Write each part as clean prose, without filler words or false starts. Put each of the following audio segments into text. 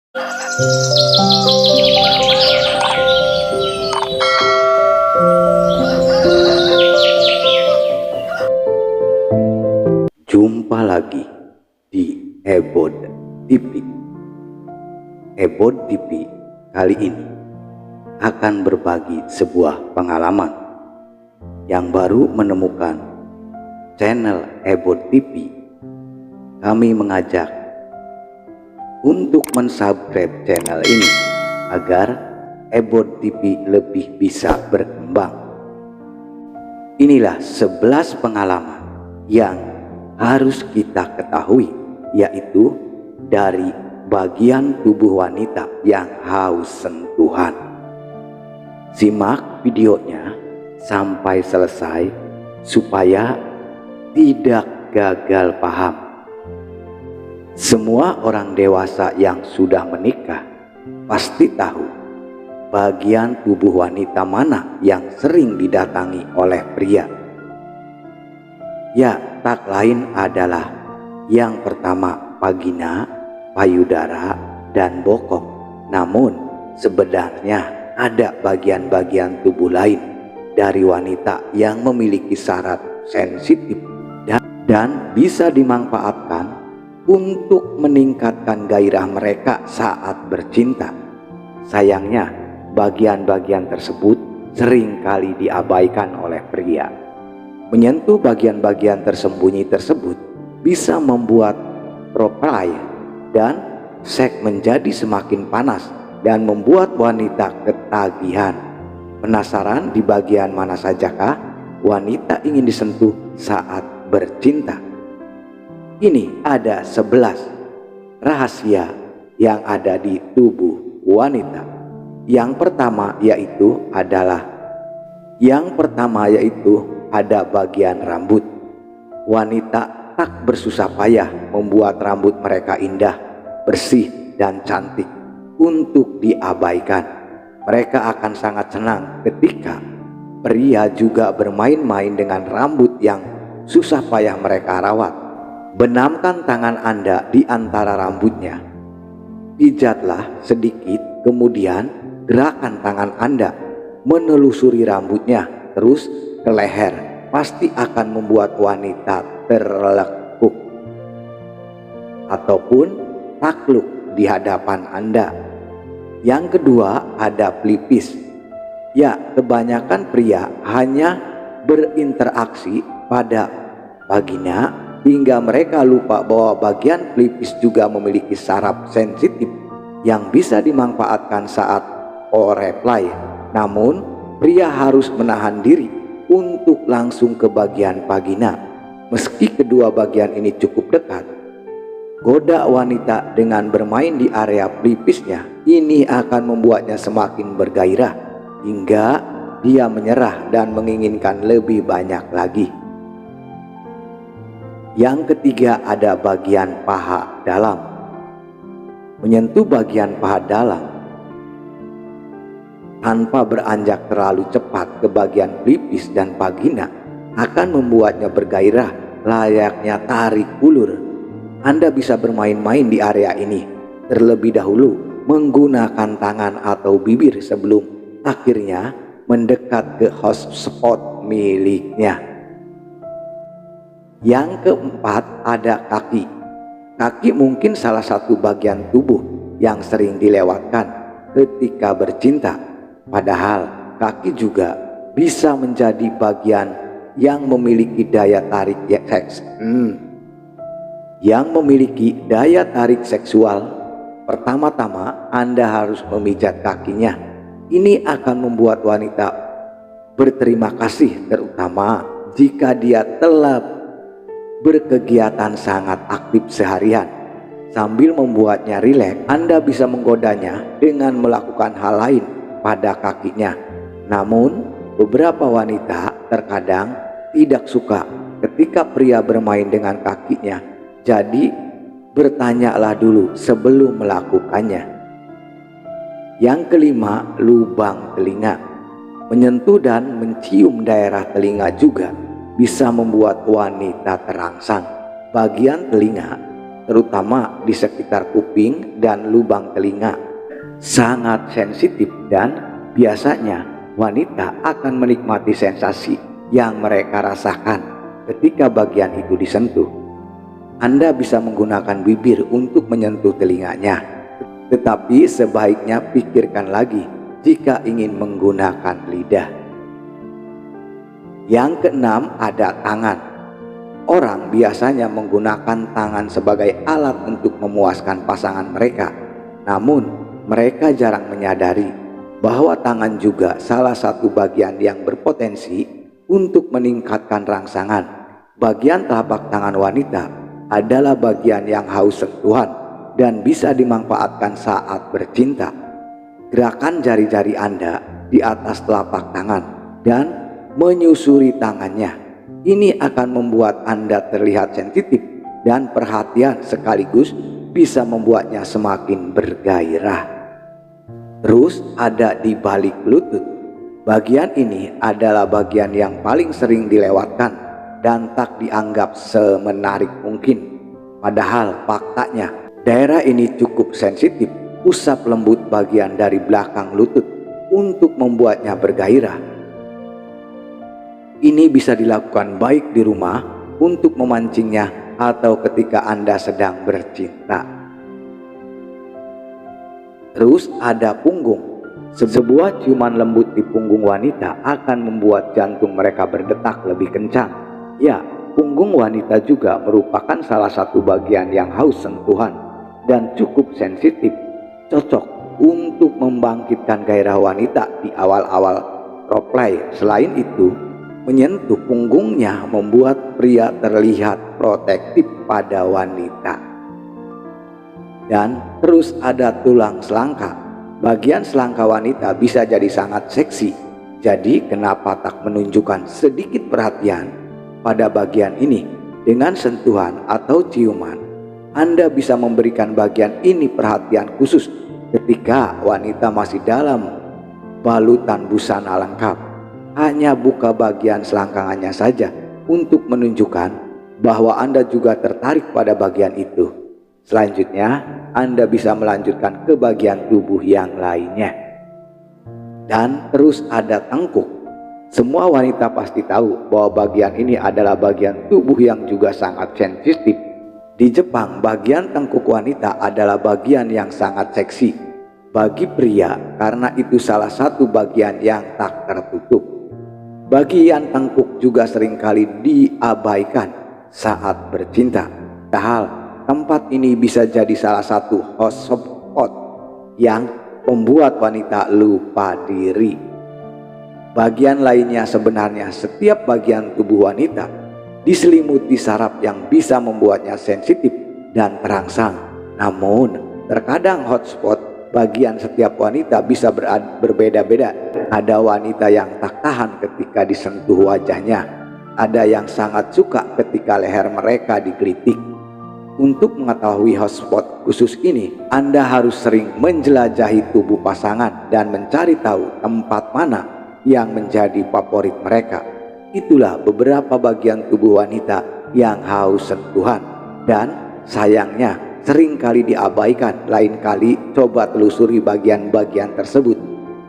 Jumpa lagi di Ebod TV. Ebod TV kali ini akan berbagi sebuah pengalaman. Yang baru menemukan channel Ebod TV, kami mengajak untuk mensubscribe channel ini agar Ebod TV lebih bisa berkembang. Inilah 11 pengalaman yang harus kita ketahui, yaitu dari bagian tubuh wanita yang haus sentuhan. Simak videonya sampai selesai supaya tidak gagal paham. Semua orang dewasa yang sudah menikah pasti tahu bagian tubuh wanita mana yang sering didatangi oleh pria. Ya, tak lain adalah yang pertama vagina, payudara, dan bokong. Namun sebenarnya ada bagian-bagian tubuh lain dari wanita yang memiliki syarat sensitif dan bisa dimanfaatkan untuk meningkatkan gairah mereka saat bercinta. Sayangnya bagian-bagian tersebut seringkali diabaikan oleh pria. Menyentuh bagian-bagian tersembunyi tersebut bisa membuat foreplay dan seks menjadi semakin panas dan membuat wanita ketagihan. Penasaran di bagian mana sajakah wanita ingin disentuh saat bercinta? Ini ada 11 rahasia yang ada di tubuh wanita. Yang pertama yaitu ada bagian rambut. Wanita tak bersusah payah membuat rambut mereka indah, bersih, dan cantik untuk diabaikan. Mereka akan sangat senang ketika pria juga bermain-main dengan rambut yang susah payah mereka rawat. Benamkan tangan Anda di antara rambutnya. Pijatlah sedikit, kemudian gerakan tangan Anda menelusuri rambutnya terus ke leher. Pasti akan membuat wanita terlekuk ataupun takluk di hadapan Anda. Yang kedua ada pelipis. Ya, kebanyakan pria hanya berinteraksi pada vagina hingga mereka lupa bahwa bagian pelipis juga memiliki saraf sensitif yang bisa dimanfaatkan saat foreplay. Namun pria harus menahan diri untuk langsung ke bagian vagina. Meski kedua bagian ini cukup dekat, goda wanita dengan bermain di area pelipisnya. Ini akan membuatnya semakin bergairah hingga dia menyerah dan menginginkan lebih banyak lagi. Yang ketiga ada bagian paha dalam. Menyentuh bagian paha dalam tanpa beranjak terlalu cepat ke bagian pelipis dan vagina akan membuatnya bergairah layaknya tarik ulur. Anda bisa bermain-main di area ini terlebih dahulu menggunakan tangan atau bibir sebelum akhirnya mendekat ke hot spot miliknya. Yang keempat ada kaki. Kaki mungkin salah satu bagian tubuh yang sering dilewatkan ketika bercinta. Padahal kaki juga bisa menjadi bagian yang memiliki daya tarik seks. Yang memiliki daya tarik seksual. Pertama-tama Anda harus memijat kakinya. Ini akan membuat wanita berterima kasih, terutama jika dia telah berkegiatan sangat aktif seharian. Sambil membuatnya rileks, Anda bisa menggodanya dengan melakukan hal lain pada kakinya. Namun beberapa wanita terkadang tidak suka ketika pria bermain dengan kakinya. Jadi bertanyalah dulu sebelum melakukannya. Yang kelima, lubang telinga. Menyentuh dan mencium daerah telinga juga bisa membuat wanita terangsang. Bagian telinga terutama di sekitar kuping dan lubang telinga. Sangat sensitif dan biasanya wanita akan menikmati sensasi yang mereka rasakan ketika bagian itu disentuh. Anda bisa menggunakan bibir untuk menyentuh telinganya, tetapi sebaiknya pikirkan lagi jika ingin menggunakan lidah. Yang keenam, ada tangan. Orang biasanya menggunakan tangan sebagai alat untuk memuaskan pasangan mereka. Namun, mereka jarang menyadari bahwa tangan juga salah satu bagian yang berpotensi untuk meningkatkan rangsangan. Bagian telapak tangan wanita adalah bagian yang haus sentuhan dan bisa dimanfaatkan saat bercinta. Gerakan jari-jari Anda di atas telapak tangan dan menyusuri tangannya, ini akan membuat Anda terlihat sensitif dan perhatian, sekaligus bisa membuatnya semakin bergairah. Terus ada di balik lutut. Bagian ini adalah bagian yang paling sering dilewatkan dan tak dianggap semenarik mungkin. Padahal faktanya daerah ini cukup sensitif. Usap lembut bagian dari belakang lutut untuk membuatnya bergairah. Ini bisa dilakukan baik di rumah untuk memancingnya atau ketika Anda sedang bercinta. Terus ada punggung. Sebuah ciuman lembut di punggung wanita akan membuat jantung mereka berdetak lebih kencang. Ya, punggung wanita juga merupakan salah satu bagian yang haus sentuhan dan cukup sensitif, cocok untuk membangkitkan gairah wanita di awal-awal roleplay. Selain itu, menyentuh punggungnya membuat pria terlihat protektif pada wanita. Dan terus ada tulang selangka. Bagian selangka wanita bisa jadi sangat seksi. Jadi kenapa tak menunjukkan sedikit perhatian pada bagian ini? Dengan sentuhan atau ciuman, Anda bisa memberikan bagian ini perhatian khusus ketika wanita masih dalam balutan busana lengkap. Hanya buka bagian selangkangannya saja untuk menunjukkan bahwa Anda juga tertarik pada bagian itu. Selanjutnya, Anda bisa melanjutkan ke bagian tubuh yang lainnya. Dan terus ada tengkuk. Semua wanita pasti tahu bahwa bagian ini adalah bagian tubuh yang juga sangat sensitif. Di Jepang, bagian tengkuk wanita adalah bagian yang sangat seksi bagi pria karena itu salah satu bagian yang tak tertutup. Bagian tengkuk juga seringkali diabaikan saat bercinta. Padahal tempat ini bisa jadi salah satu hotspot yang membuat wanita lupa diri. Bagian lainnya sebenarnya setiap bagian tubuh wanita diselimuti saraf yang bisa membuatnya sensitif dan terangsang. Namun, terkadang hotspot bagian setiap wanita bisa berbeda-beda. Ada wanita yang tak tahan ketika disentuh wajahnya. Ada yang sangat suka ketika leher mereka digelitik. Untuk mengetahui hotspot khusus ini, Anda harus sering menjelajahi tubuh pasangan dan mencari tahu tempat mana yang menjadi favorit mereka. Itulah beberapa bagian tubuh wanita yang haus sentuhan dan sayangnya seringkali diabaikan. Lain kali coba telusuri bagian-bagian tersebut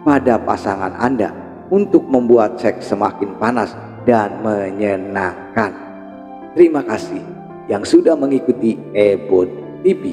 pada pasangan Anda untuk membuat seks semakin panas dan menyenangkan. Terima kasih yang sudah mengikuti Ebon TV.